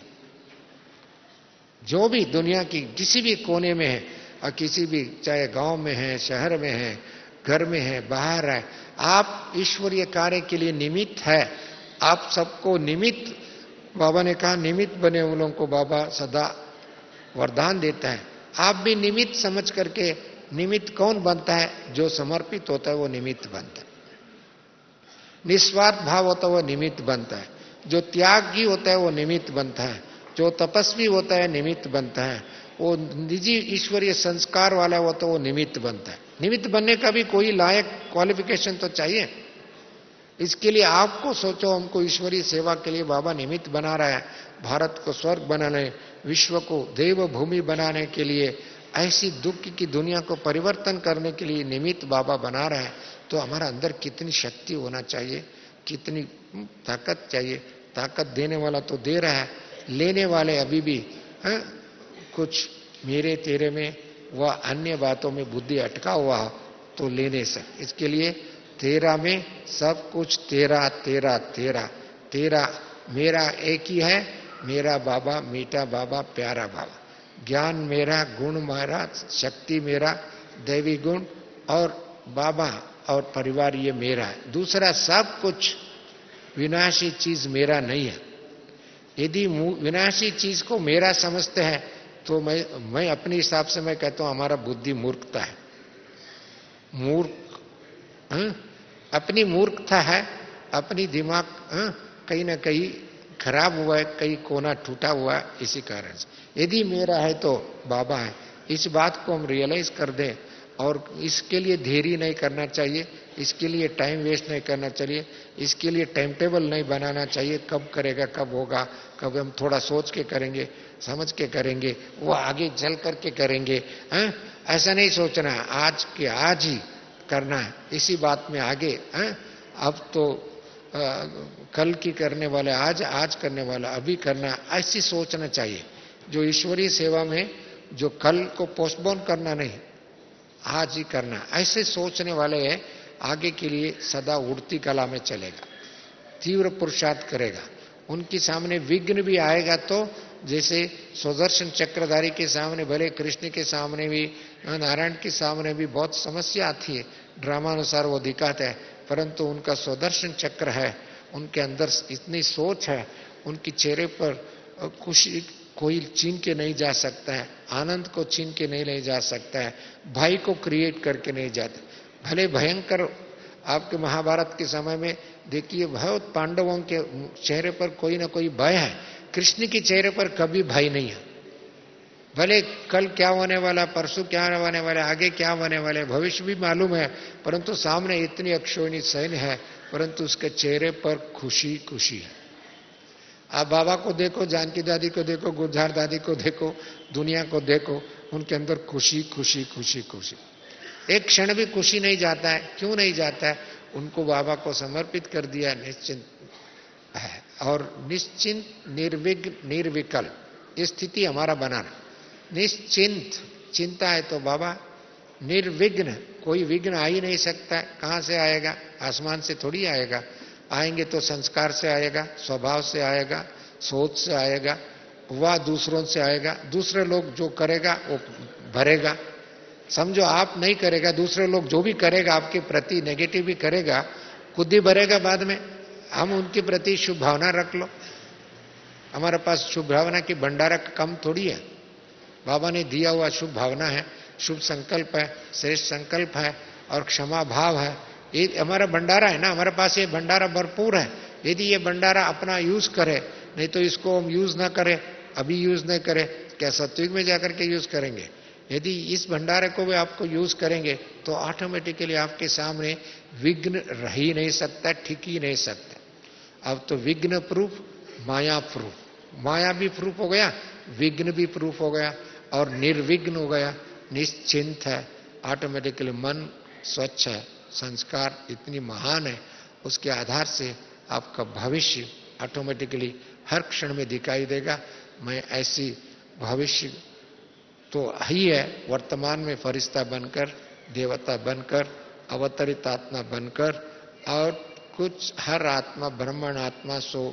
[SPEAKER 1] जो भी दुनिया की किसी भी कोने में है, और किसी भी, चाहे गांव में है, शहर में है, घर में है, बाहर है, आप ईश्वरीय कार्य के लिए निमित्त है। आप सबको निमित्त, बाबा ने कहा निमित्त बने उन लोगों को बाबा सदा वरदान देता है। आप भी निमित्त समझ करके, निमित्त कौन बनता है? जो समर्पित होता है वो निमित्त बनता है, निस्वार्थ भाव होता है वो निमित्त बनता है, जो त्यागी होता है वो निमित्त बनता है, जो तपस्वी होता है निमित्त बनता है, वो निजी ईश्वरीय संस्कार वाला हो तो वो निमित्त बनता है। निमित्त बनने का भी कोई लायक क्वालिफिकेशन तो चाहिए। इसके लिए आपको सोचो, हमको ईश्वरीय सेवा के लिए बाबा निमित्त बना रहा है, भारत को स्वर्ग बनाने, विश्व को देव भूमि बनाने के लिए, ऐसी दुख की दुनिया को परिवर्तन करने के लिए निमित्त बाबा बना रहा है, तो हमारा अंदर कितनी शक्ति होना चाहिए, कितनी ताकत चाहिए। ताकत देने वाला तो दे रहा है, लेने वाले अभी भी है, कुछ मेरे तेरे में व अन्य बातों में बुद्धि अटका हुआ तो ले नहीं सकते। इसके लिए तेरा में सब कुछ तेरा तेरा तेरा तेरा, मेरा एक ही है, मेरा बाबा, मीठा बाबा, प्यारा बाबा, ज्ञान मेरा, गुण मेरा, शक्ति मेरा, दैवी गुण, और बाबा और परिवार ये मेरा है। दूसरा सब कुछ विनाशी चीज मेरा नहीं है। यदि विनाशी चीज को मेरा समझते हैं तो मैं अपने हिसाब से मैं कहता हूं हमारा बुद्धि मूर्खता है। अपनी मूर्खता है, अपनी दिमाग कहीं ना कहीं खराब हुआ है, कहीं कोना टूटा हुआ है, इसी कारण से। यदि मेरा है तो बाबा है, इस बात को हम रियलाइज कर दें और इसके लिए देरी नहीं करना चाहिए, इसके लिए टाइम वेस्ट नहीं करना चाहिए, इसके लिए टाइम टेबल नहीं बनाना चाहिए, कब करेगा, कब होगा, कब हम थोड़ा सोच के करेंगे, समझ के करेंगे, वो आगे चल करके करेंगे। हैं? ऐसा नहीं सोचना, आज के आज ही करना है, इसी बात में आगे। हैं? अब तो कल की करने वाले आज, आज करने वाला अभी करना, ऐसी सोचना चाहिए। जो ईश्वरीय सेवा में जो कल को पोस्टपोन करना नहीं, आज ही करना, ऐसे सोचने वाले हैं, आगे के लिए सदा उड़ती कला में चलेगा, तीव्र पुरुषार्थ करेगा। उनके सामने विघ्न भी आएगा तो जैसे सुदर्शन चक्रधारी के सामने, भले कृष्ण के सामने भी, नारायण के सामने भी बहुत समस्या आती है, ड्रामानुसार वो दिखाते हैं, परंतु उनका सुदर्शन चक्र है, उनके अंदर इतनी सोच है, उनके चेहरे पर खुशी कोई छीन के नहीं जा सकता है, आनंद को छीन के नहीं ले जा सकता है, भय को क्रिएट करके नहीं जाता। भले भयंकर आपके महाभारत के समय में देखिए, बहुत पांडवों के चेहरे पर कोई ना कोई भय है, कृष्ण के चेहरे पर कभी भय नहीं है। भले कल क्या होने वाला, परसों क्या होने वाला, आगे क्या होने वाले, भविष्य भी मालूम है, परंतु सामने इतनी अक्षोहिणी सैन्य है, परंतु उसके चेहरे पर खुशी खुशी है। आप बाबा को देखो, जानकी दादी को देखो, गुलजार दादी को देखो, दुनिया को देखो, उनके अंदर खुशी खुशी खुशी खुशी, एक क्षण भी खुशी नहीं जाता है। क्यों नहीं जाता है? उनको बाबा को समर्पित कर दिया, निश्चिंत है, और निश्चिंत निर्विघ्न निर्विकल्प ये स्थिति हमारा बनाना। निश्चिंत, चिंता है तो बाबा, निर्विघ्न, कोई विघ्न आ ही नहीं सकता। कहां से आएगा? आसमान से थोड़ी आएगा, आएंगे तो संस्कार से आएगा, स्वभाव से आएगा, सोच से आएगा, वह दूसरों से आएगा। दूसरे लोग जो करेगा वो भरेगा, समझो आप नहीं करेगा, दूसरे लोग जो भी करेगा आपके प्रति नेगेटिव भी करेगा, खुद ही भरेगा बाद में। हम उनके प्रति शुभ भावना रख लो, हमारे पास शुभ भावना की भंडारा कम थोड़ी है, बाबा ने दिया हुआ शुभ भावना है, शुभ संकल्प है, श्रेष्ठ संकल्प है और क्षमा भाव है, ये हमारा भंडारा है ना, हमारे पास ये भंडारा भरपूर है। यदि ये भंडारा अपना यूज करे, नहीं तो इसको हम यूज ना करें, अभी यूज नहीं करें, क्या सत्युग में जाकर के यूज करेंगे? यदि इस भंडारे को भी आपको यूज करेंगे तो ऑटोमेटिकली आपके सामने विघ्न रह ही नहीं सकता, ठीक ही नहीं सकता। अब तो विघ्न प्रूफ, माया प्रूफ, माया भी प्रूफ हो गया, विघ्न भी प्रूफ हो गया और निर्विघ्न हो गया, निश्चिंत है, ऑटोमेटिकली मन स्वच्छ है, संस्कार इतनी महान है, उसके आधार से आपका भविष्य ऑटोमेटिकली हर क्षण में दिखाई देगा। मैं ऐसी भविष्य तो ही है, वर्तमान में फरिश्ता बनकर, देवता बनकर, अवतरित आत्मा बनकर, और कुछ हर आत्मा ब्रह्मण आत्मा सो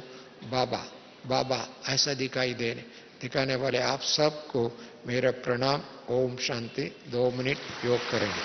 [SPEAKER 1] बाबा बाबा ऐसा दिखाने वाले आप सबको मेरा प्रणाम। ओम शांति। 2 मिनट योग करेंगे।